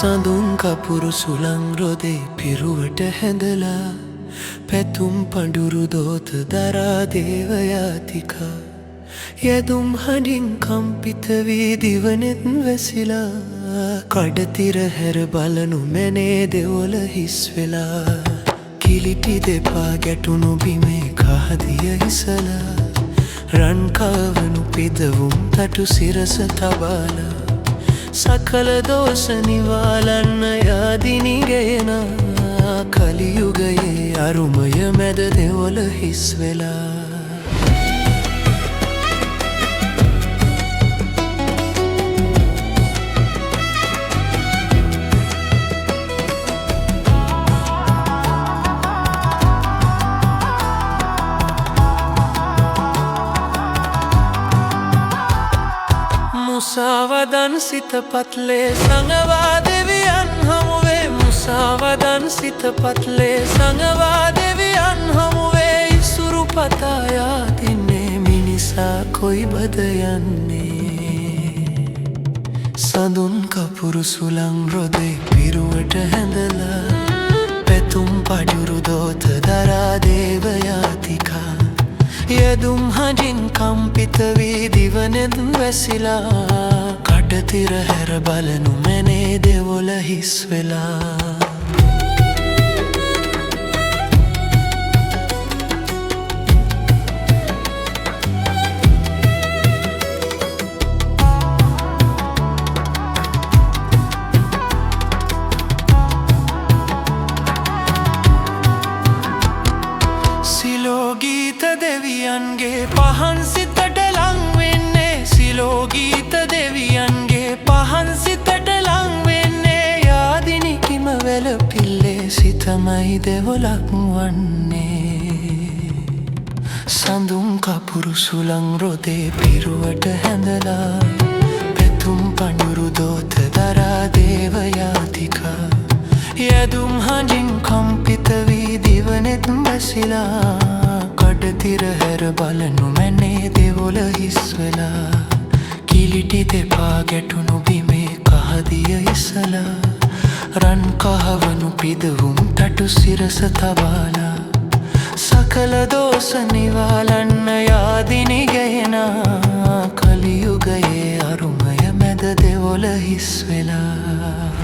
සඳුන් කපුරු සුළං රොදේ පිරුවට හැඳලා පැතුම් පඬුරු දෝත දරා දේවයාතිකා යදුම් හඬින් කම්පිත වී දිවනෙත් වැසිලා කඩතිර හැර බලනු මැනේ දෙවොල හිස් වෙලා කිලිටි දෙපා ගැටුණු බිමේ කහදිය හිසලා රන් කවනු පිදවුම් තටු සිරස තබාලා සකල දෝෂ නිවාලන්න යාදිනි ගෙනා කලියුගයේ අරුමය මැද දෙවොල හිස් වෙලා මුසාවදන් සිත පත්ලේ සඟවා දෙවියන් හමුවේ මුසාවදන් සිත පත්ලේ සඟවා දෙවියන් හමුවේ ඉසුරු පතායා තින්නේ මිනිසා කොයි බද යන්නේ සඳුන් කපුරු සුළං රොදේ පිරුවට හැඳලා පැතුම් පඩුරු දෝත දරා දේවයාතිකා යදුම් හඬින් කම්පිත වී දිවනෙත් වැසිලා කඩතිර හැර බලනු මැනේ දෙවොල හිස් වෙලා සිලෝගීත දෙවියන්ගේ පහන් සිතට ලං වෙන්නේ සිලෝගීත දෙවියන්ගේ පහන් සිතට ලං වෙන්නේ යාදිනි කිම වැළපිල්ලේ සිතමයි දෙවොලක් වන්නේ සඳුන් කපුරු සුළං රොදේ පිරුවට හැඳලා පැතුම් පඬුරු දෝත දරා දේවයාතිකා යදුම් හඬින් කම්පිත වී දිවනෙත් වැසිලා කඩතිර හැර බලනු මැනේ දෙවොල හිස් වෙලා කිලිටි දෙපා ගැටුණු බිමේ කහදිය ඉසලා රන් කහවනු පිදවුම් තටු සිරස තබාලා සකල දෝෂ නිවාලන්න යාදිනි ගෙනා කලියුගයේ අරුමය මැද දෙවොල හිස් වෙලා